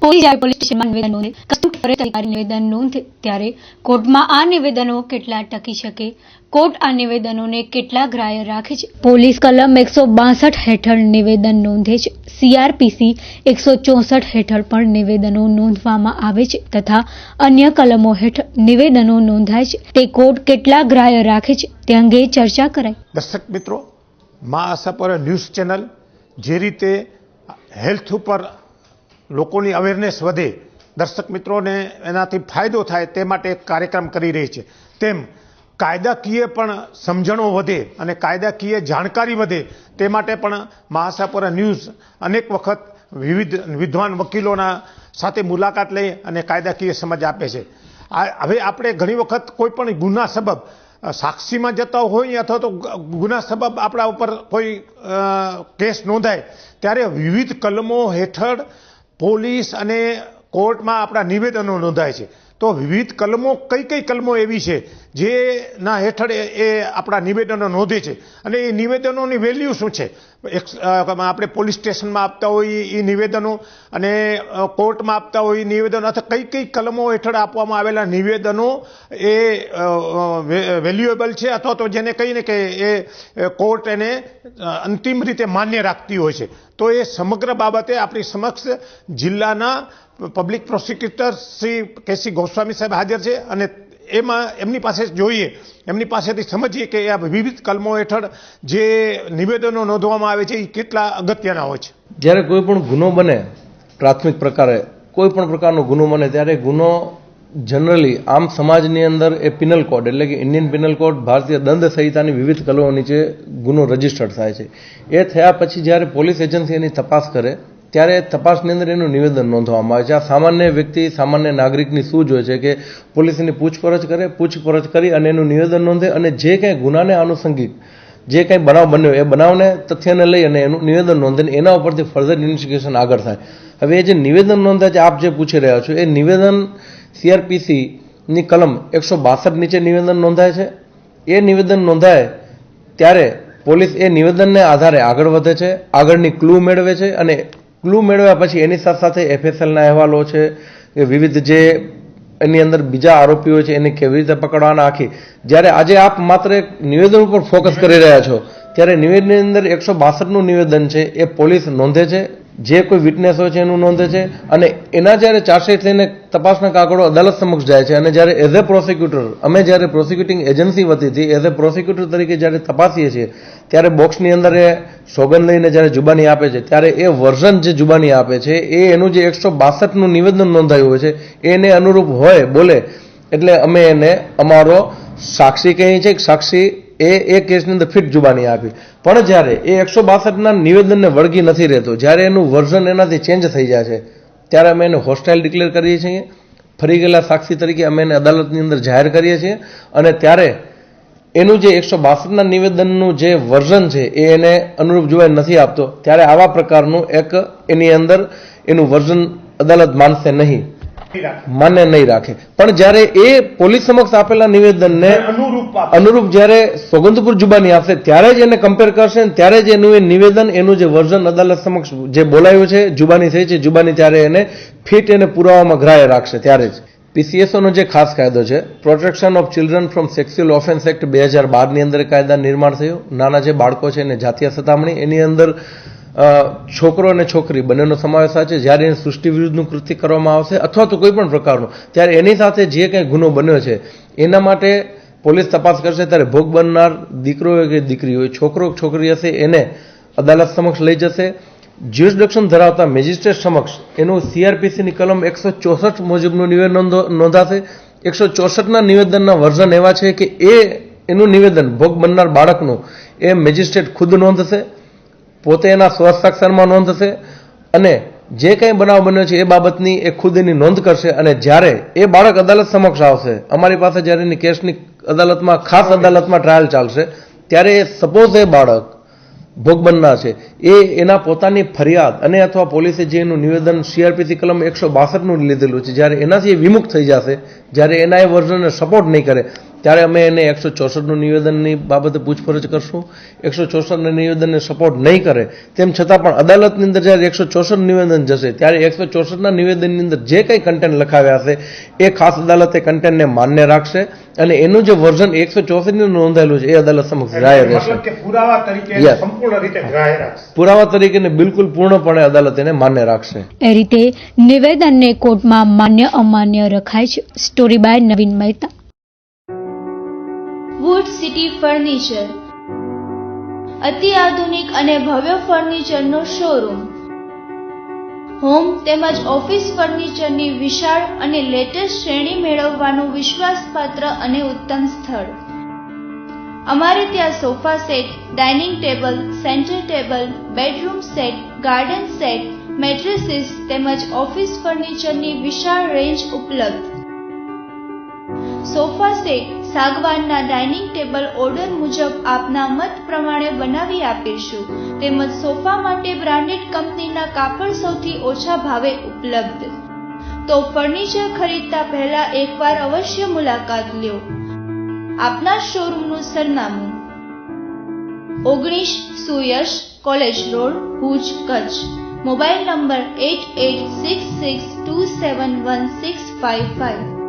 Police સ્ટેશનમાં નિવેદન નોંધે, કસ્ટમ ફોરેસ્ટ અધિકારી નિવેદન નોંધે ત્યારે કોર્ટમાં આ નિવેદનો કેટલા ટકી શકે, કોર્ટ આ નિવેદનોને કેટલા ગ્રાહ્ય રાખે છે? પોલીસ કલમ 162 હેઠળ નિવેદન નોંધે છે, CRPC 164 હેઠળ પણ નિવેદનો નોંધવામાં આવે છે તથા અન્ય કલમો હેઠળ નિવેદનો નોંધાય છે, તે કોર્ટ કેટલા ગ્રાહ્ય રાખે છે તે અંગે ચર્ચા કરાઈ। દર્શક મિત્રો, મા આશાપુરા ન્યૂઝ ચેનલ જે રીતે હેલ્થ ઉપર લોકોની અવેરનેસ વધે, દર્શક મિત્રોને એનાથી ફાયદો થાય તે માટે એક કાર્યક્રમ કરી રહી છે, તેમ કાયદાકીય પણ સમજણો વધે અને કાયદાકીય જાણકારી વધે તે માટે પણ મા આશાપુરા ન્યૂઝ અનેક વખત વિવિધ વિદ્વાન વકીલોના સાથે મુલાકાત લઈ અને કાયદાકીય સમજ આપે છે। હવે આપણે ઘણી વખત કોઈ પણ ગુના સબબ સાક્ષીમાં જતા હોય અથવા તો ગુના સબબ આપણા ઉપર કોઈ કેસ નોંધાય ત્યારે વિવિધ કલમો હેઠળ પોલીસ અને કોર્ટમાં આપણા નિવેદનો નોંધાય છે। તો વિવિધ કલમો કઈ કલમો એવી છે જેના હેઠળ એ આપણા નિવેદનો નોંધે છે અને એ નિવેદનોની વેલ્યુ શું છે? આપણે પોલીસ સ્ટેશનમાં આપતા હોઈએ એ નિવેદનો અને કોર્ટમાં આપતા હોઈએ નિવેદનો અથવા કઈ કલમો હેઠળ આપવામાં આવેલા નિવેદનો એ વેલ્યુએબલ છે અથવા તો જેને કહીને કે એ કોર્ટ એને અંતિમ રીતે માન્ય રાખતી હોય છે। તો એ સમગ્ર બાબતે આપણી સમક્ષ જિલ્લાના પબ્લિક પ્રોસિક્યુટર શ્રી કેસી ગોસ્વામી સાહેબ હાજર છે અને એમાં એમની પાસે જોઈએ, એમની પાસેથી સમજીએ કે આ વિવિધ કલમો હેઠળ જે નિવેદનો નોંધવામાં આવે છે એ કેટલા અગત્યના હોય છે। જ્યારે કોઈ પણ ગુનો બને, પ્રાથમિક પ્રકારે કોઈ પણ પ્રકારનો ગુનો બને ત્યારે ગુનો જનરલી આમ સમાજની અંદર એ પિનલ કોડ એટલે કે ઇન્ડિયન પિનલ કોડ, ભારતીય દંડ સંહિતાની વિવિધ કલમો નીચે ગુનો રજીસ્ટર્ડ થાય છે। એ થયા પછી જ્યારે પોલીસ એજન્સી એની તપાસ કરે ત્યારે તપાસની અંદર એનું નિવેદન નોંધવામાં આવે છે। આ સામાન્ય વ્યક્તિ, સામાન્ય નાગરિકની સૂઝ હોય છે કે પોલીસ એની પૂછપરછ કરી અને એનું નિવેદન નોંધે અને જે કંઈ ગુનાને આનુષંગિક જે કંઈ બનાવ બન્યો એ બનાવને તથ્યને લઈ અને એનું નિવેદન નોંધે એના ઉપરથી ફર્ધર ઇન્વેસ્ટિગેશન આગળ થાય। હવે એ જે નિવેદન નોંધાય છે, આપ જે પૂછી રહ્યા છો, એ નિવેદન CRPC ની કલમ 162 નીચે નિવેદન નોંધાય છે। એ નિવેદન નોંધાય ત્યારે પોલીસ એ નિવેદનને આધારે આગળ વધે છે, આગળની ક્લુ મેળવે છે અને ક્લુ મેળવ્યા પછી એની સાથે FSLના અહેવાલો છે કે વિવિધ જે એની અંદર બીજા આરોપીઓ છે એને કેવી રીતે પકડવાના આખી, જ્યારે આજે આપ માત્ર એક નિવેદન ઉપર ફોકસ કરી રહ્યા છો ત્યારે નિવેદનની અંદર 162નું નિવેદન છે એ પોલીસ નોંધે છે, જે કોઈ વિટનેસ હોય છે એનું નોંધે છે અને એના જ્યારે ચાર્જશીટ થઈને તપાસના કાગળો અદાલત સમક્ષ જાય છે અને જ્યારે એઝ એ પ્રોસિક્યુટર અમે જ્યારે પ્રોસિક્યુટિંગ એજન્સી વતીથી એઝ એ પ્રોસિક્યુટર તરીકે જ્યારે તપાસીએ છીએ ત્યારે બોક્સની અંદર એ સોગંદ લઈને જ્યારે જુબાની આપે છે ત્યારે એ વર્ઝન જે જુબાની આપે છે એ એનું જે 162નું નિવેદન નોંધાયું હોય છે એને અનુરૂપ હોય બોલે એટલે અમે એને અમારો સાક્ષી કહીએ છીએ કે સાક્ષી એ કેસની અંદર ફિટ જુબાની આપી। પણ જ્યારે એ 162ના નિવેદનને વળગી નથી રહેતો, જ્યારે એનું વર્ઝન એનાથી ચેન્જ થઈ જાય છે ત્યારે અમે એને હોસ્ટાઇલ ડિક્લેર કરીએ છીએ, ફરી ગયેલા સાક્ષી તરીકે અમે એને અદાલતની અંદર જાહેર કરીએ છીએ અને ત્યારે એનું જે 162ના નિવેદનનું જે વર્ઝન છે એ એને અનુરૂપ જુબાની નથી આપતો ત્યારે આવા પ્રકારનું એક એની અંદર એનું વર્ઝન અદાલત માનશે નહીં, માન્ય નહીં રાખે। પણ જ્યારે એ પોલીસ સમક્ષ આપેલા નિવેદનને અનુરૂપ જ્યારે સોગંદપુર જુબાની આપશે ત્યારે જ એને કમ્પેર કરશે ત્યારે જ એનું એ નિવેદન એનું જે વર્ઝન અદાલત સમક્ષ જે બોલાયું છે, જુબાની થઈ છે જુબાની, ત્યારે એને ફિટ એને પુરાવામાં ગ્રાહ્ય રાખશે ત્યારે જ। PCSOનો જે ખાસ કાયદો છે, protection of children from sexual offence act 2012ની અંદર કાયદા નિર્માણ થયું। નાના જે બાળકો છે એને જાતીય સતામણી, એની અંદર છોકરો અને છોકરી બંનેનો સમાવેશ થાય છે। જ્યારે એને સૃષ્ટિ વિરુદ્ધનું કૃત્ય કરવામાં આવશે અથવા તો કોઈ પણ પ્રકારનું, ત્યારે એની સાથે જે કંઈ ગુનો બન્યો છે એના માટે પોલીસ તપાસ કરશે ત્યારે ભોગ બનનાર દીકરો હોય કે દીકરી હોય, છોકરો છોકરી હશે એને અદાલત સમક્ષ લઈ જશે। જ્યુરિસડિક્શન ધરાવતા મેજિસ્ટ્રેટ સમક્ષ એનું CRPCની કલમ 164 મુજબનું નિવેદન નોંધાશે। 164ના નિવેદનના વર્ઝન એવા છે કે એનું નિવેદન ભોગ બનનાર બાળકનું એ મેજિસ્ટ્રેટ ખુદ નોંધશે, પોતે એના સ્વહસ્તાક્ષરમાં નોંધશે અને જે કંઈ બનાવ બન્યો છે એ બાબતની એ ખુદ એની નોંધ કરશે અને જ્યારે એ બાળક અદાલત સમક્ષ આવશે, અમારી પાસે જ્યારે એની કેસની અદાલતમાં ખાસ અદાલતમાં ટ્રાયલ ચાલશે ત્યારે સપોઝ એ બાળક ભોગ બનનાર છે એ એના પોતાની ફરિયાદ અને અથવા પોલીસે જે એનું નિવેદન CRPC કલમ 162નું લીધેલું છે જ્યારે એનાથી વિમુખ થઈ જશે, જ્યારે એના એ વર્ઝનને સપોર્ટ નહીં કરે ત્યારે અમે એને 164નું નિવેદનની બાબતે પૂછપરછ કરશું. 164ના નિવેદનને સપોર્ટ નહીં કરે તેમ છતાં પણ અદાલતની અંદર જ્યારે 164 નિવેદન જશે ત્યારે 164ના નિવેદનની અંદર જે કંઈ કન્ટેન્ટ લખાવ્યા હશે એ ખાસ અદાલત એ કન્ટેન્ટને માન્ય રાખશે અને એનું જે વર્ઝન 164નું નોંધાયેલું છે એ અદાલત સમક્ષ ગ્રાહ્ય રહેશે. મતલબ કે પુરાવા તરીકે Yes. સંપૂર્ણ રીતે ગ્રાહ્ય રાખશે. પુરાવા તરીકે બિલકુલ પૂર્ણપણે અદાલત એને માન્ય રાખશે. એ રીતે નિવેદનને કોર્ટમાં માન્ય અમાન્ય રખાય છે. Story by Navin Mehta. Wood city furniture અતિ આધુનિક અને ભવ્ય ફર્નિચરનો શોરૂમ. હોમ તેમજ ઓફિસ ફર્નિચરની વિશાળ અને લેટેસ્ટ શ્રેણી મેળવવાનું વિશ્વાસપાત્ર અને ઉત્તમ સ્થળ. અમારે ત્યાં sofa set, dining table, centre table, bedroom set, garden set, mattresses તેમજ ઓફિસ ફર્નિચરની વિશાળ રેન્જ ઉપલબ્ધ. સોફા સેટ, સાગવાનના ડાઇનિંગ ટેબલ ઓર્ડર મુજબ આપના મત પ્રમાણે બનાવી આપીશું. તેમજ સોફા માટે બ્રાન્ડેડ કંપનીના કાપડ સૌથી ઓછા ભાવે ઉપલબ્ધ. તો ફર્નિચર ખરીદતા પહેલા એકવાર અવશ્ય મુલાકાત લ્યો. આપના શોરૂમનું સરનામું 19 Suyash college road, Bhuj, Kutch. Mobile number 8866271655.